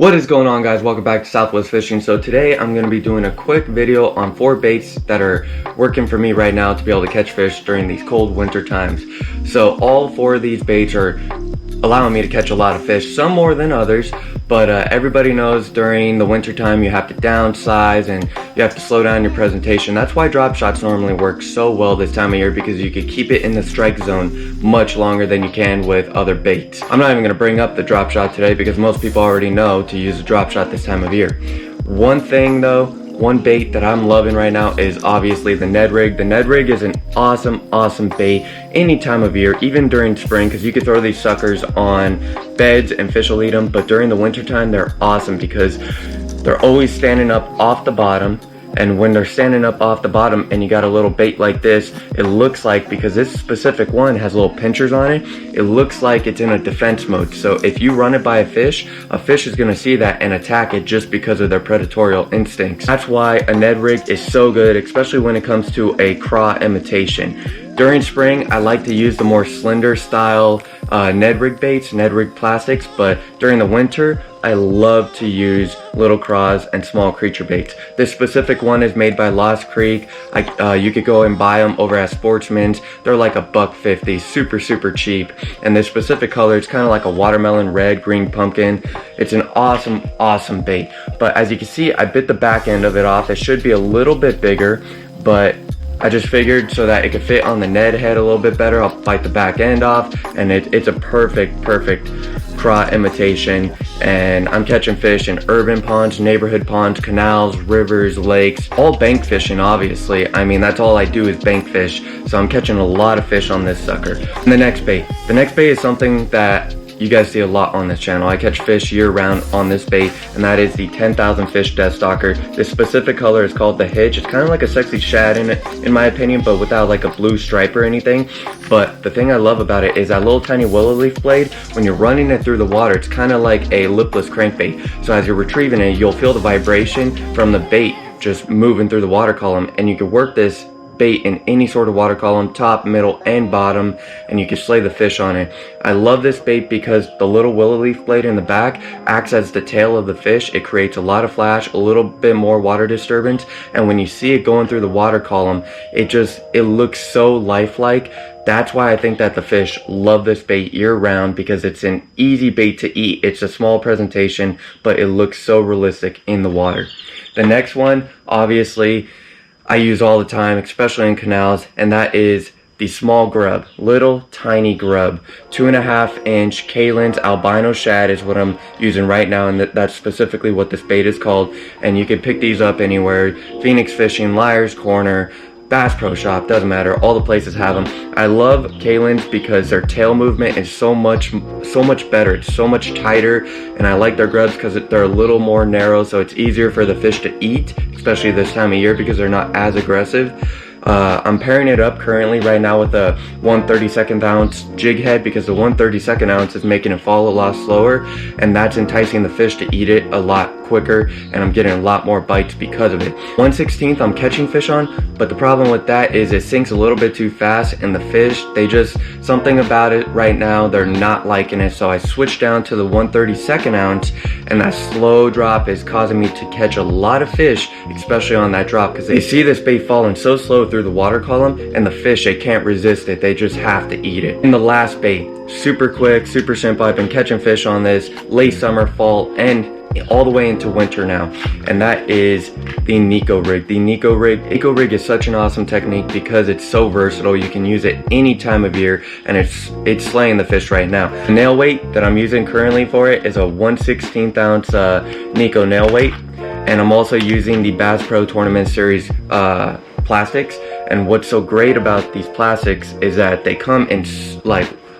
What is going on, guys? Welcome back to Southwest Fishing. So today I'm going to be doing a quick video on 4 baits that are working for me right now to be able to catch fish during these cold winter times. So all 4 of these baits are allowing me to catch a lot of fish, some more than others, but everybody knows during the winter time you have to downsize and you have to slow down your presentation. That's why drop shots normally work so well this time of year, because you can keep it in the strike zone much longer than you can with other baits. I'm not even going to bring up the drop shot today because most people already know to use a drop shot this time of year. One thing though, one bait that I'm loving right now is obviously the Ned rig. The Ned rig is an awesome bait any time of year, even during spring, because you could throw these suckers on beds and fish will eat them. But during the winter time, they're awesome because they're always standing up off the bottom. And when they're standing up off the bottom and you got a little bait like this, it looks like, because this specific one has little pinchers on it, it looks like it's in a defense mode. So if you run it by a fish is going to see that and attack it just because of their predatory instincts. That's why a Ned rig is so good, especially when it comes to a craw imitation. During spring, I like to use the more slender style Ned rig baits, Ned rig plastics, but during the winter, I love to use little craws and small creature baits. This specific one is made by Lost Creek. You could go and buy them over at Sportsman's. They're like $1.50, super cheap. And this specific color, it's kind of like a watermelon red, green pumpkin. It's an awesome bait. But as you can see, I bit the back end of it off. It should be a little bit bigger, but I just figured so that it could fit on the Ned head a little bit better, I'll bite the back end off, and it's a perfect craw imitation. And I'm catching fish in urban ponds, neighborhood ponds, canals, rivers, lakes, all bank fishing obviously. I mean, that's all I do is bank fish, so I'm catching a lot of fish on this sucker. And the next bait is something that you guys see a lot on this channel. I catch fish year round on this bait, and that is the 10,000 fish death stalker. This specific color is called the Hitch. It's kind of like a sexy shad in it, in my opinion, but without like a blue stripe or anything. But the thing I love about it is that little tiny willow leaf blade. When you're running it through the water, it's kind of like a lipless crankbait. So as you're retrieving it, you'll feel the vibration from the bait just moving through the water column, and you can work this bait in any sort of water column, top, middle, and bottom, and you can slay the fish on it. I love this bait because the little willow leaf blade in the back acts as the tail of the fish. It creates a lot of flash, a little bit more water disturbance, and when you see it going through the water column, it looks so lifelike. That's why I think that the fish love this bait year round, because it's an easy bait to eat. It's a small presentation, but it looks so realistic in the water. The next one, obviously, I use all the time, especially in canals, and that is the small grub, little tiny grub. 2.5 inch Kalin's albino shad is what I'm using right now, and that's specifically what this bait is called. And you can pick these up anywhere: Phoenix Fishing, Liar's Corner, Bass Pro Shop, doesn't matter, all the places have them. I love Kalin's because their tail movement is so much better. It's so much tighter, and I like their grubs because they're a little more narrow, so it's easier for the fish to eat, especially this time of year, because they're not as aggressive. I'm pairing it up currently right now with a 1/32 ounce jig head, because the 1/32 ounce is making it fall a lot slower, and that's enticing the fish to eat it a lot quicker, and I'm getting a lot more bites because of it. 1/16 I'm catching fish on, but the problem with that is it sinks a little bit too fast, and the fish, something about it right now, they're not liking it. So I switched down to the 1/32 ounce, and that slow drop is causing me to catch a lot of fish, especially on that drop, because they see this bait falling so slow through the water column, and the fish, they can't resist it, they just have to eat it. And the last bait, super quick, super simple. I've been catching fish on this late summer, fall, and all the way into winter now, and that is the Neko rig. The Neko rig is such an awesome technique because it's so versatile. You can use it any time of year, and it's slaying the fish right now. The nail weight that I'm using currently for it is a 1/16 ounce Neko nail weight, and I'm also using the Bass Pro Tournament Series plastics. And what's so great about these plastics is that they come in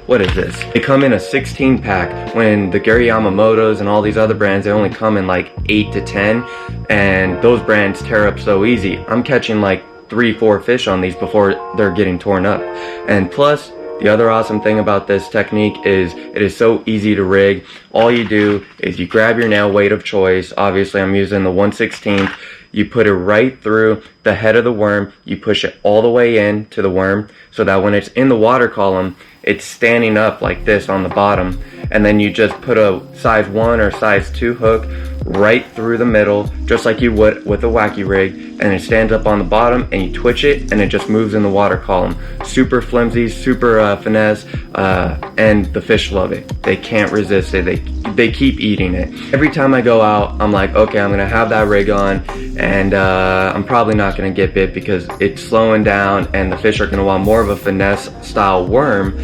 what is this? They come in a 16 pack, when the Gary Yamamoto's and all these other brands, they only come in like 8 to 10, and those brands tear up so easy. I'm catching like 3-4 fish on these before they're getting torn up. And plus, The other awesome thing about this technique is it is so easy to rig. All you do is you grab your nail weight of choice. Obviously I'm using the 1/16. You put it right through the head of the worm. You push it all the way in to the worm so that when it's in the water column, it's standing up like this on the bottom. And then you just put a size 1 or size 2 hook right through the middle, just like you would with a wacky rig, and it stands up on the bottom, and you twitch it and it just moves in the water column. Super flimsy, super finesse, and the fish love it. They can't resist it. They keep eating it. Every time I go out, I'm like, okay, I'm gonna have that rig on, and I'm probably not gonna get bit because it's slowing down and the fish are gonna want more of a finesse style worm.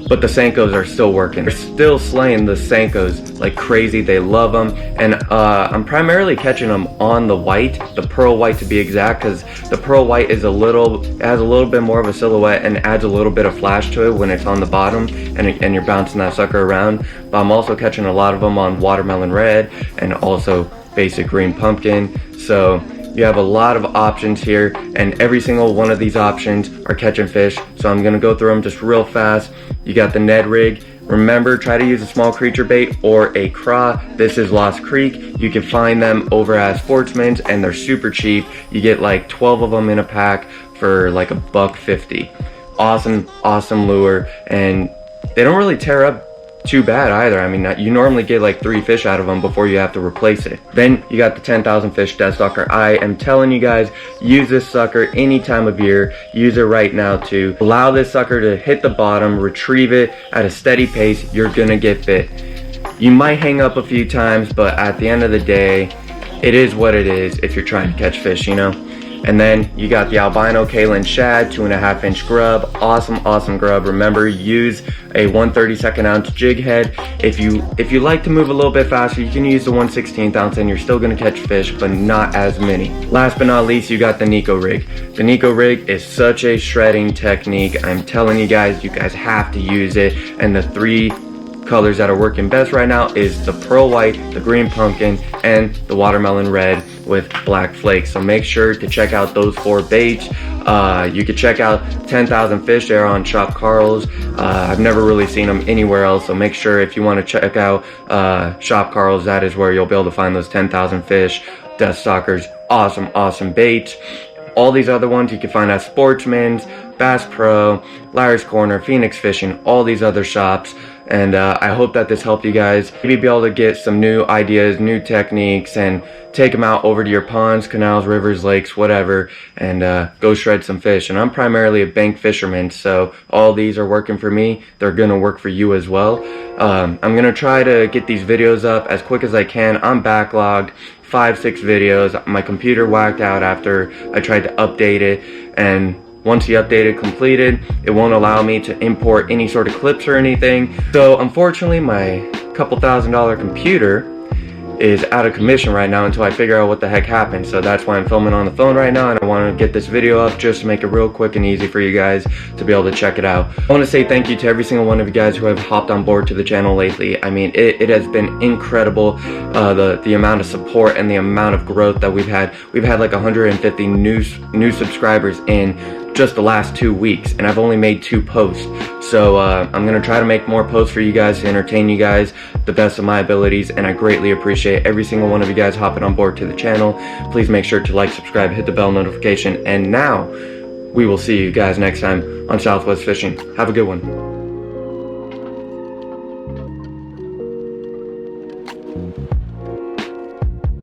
But the Senkos are still working. They're still slaying the Senkos like crazy. They love them. And I'm primarily catching them on the white, the pearl white to be exact, because the pearl white is it has a little bit more of a silhouette and adds a little bit of flash to it when it's on the bottom and you're bouncing that sucker around. But I'm also catching a lot of them on watermelon red and also basic green pumpkin. So you have a lot of options here, and every single one of these options are catching fish. So I'm gonna go through them just real fast. You got the Ned rig. Remember, try to use a small creature bait or a craw. This is Lost Creek. You can find them over at Sportsman's and they're super cheap. You get like 12 of them in a pack for like $1.50. Awesome lure, and they don't really tear up too bad either. I mean, you normally get like 3 fish out of them before you have to replace it. Then you got the 10,000 fish death stalker. I am telling you guys, use this sucker any time of year. Use it right now to allow this sucker to hit the bottom, retrieve it at a steady pace. You're gonna get bit. You might hang up a few times, but at the end of the day, it is what it is if you're trying to catch fish, you know? And then you got the albino Kalen shad, 2.5 inch grub. Awesome grub. Remember, use a 1/32 ounce jig head. If you like to move a little bit faster, you can use the 1/16 ounce and you're still gonna catch fish, but not as many. Last but not least, you got the Neko rig. The Neko rig is such a shredding technique. I'm telling you guys have to use it. And the 3 colors that are working best right now is the pearl white, the green pumpkin, and the watermelon red with black flakes. So make sure to check out those 4 baits. You can check out 10,000 fish there on Shop Carl's. I've never really seen them anywhere else, so make sure if you want to check out Shop Carl's, that is where you'll be able to find those 10,000 fish death stalkers. Awesome baits. All these other ones you can find at Sportsman's, Bass Pro, Larry's Corner, Phoenix Fishing, all these other shops. And I hope that this helped you guys maybe be able to get some new ideas, new techniques, and take them out over to your ponds, canals, rivers, lakes, whatever, and go shred some fish. And I'm primarily a bank fisherman, so all these are working for me. They're gonna work for you as well. I'm gonna try to get these videos up as quick as I can. I'm backlogged. 5-6 videos. My computer whacked out after I tried to update it, and once the update is completed, it won't allow me to import any sort of clips or anything. So unfortunately, my couple $1,000 computer is out of commission right now until I figure out what the heck happened. So that's why I'm filming on the phone right now, and I want to get this video up just to make it real quick and easy for you guys to be able to check it out. I want to say thank you to every single one of you guys who have hopped on board to the channel lately. I mean, it has been incredible, the amount of support and the amount of growth that we've had. We've had like 150 new subscribers in just the last 2 weeks, and I've only made 2 posts. So I'm gonna try to make more posts for you guys to entertain you guys the best of my abilities, and I greatly appreciate every single one of you guys hopping on board to the channel. Please make sure to like, subscribe, hit the bell notification, and now we will see you guys next time on Southwest Fishing. Have a good one.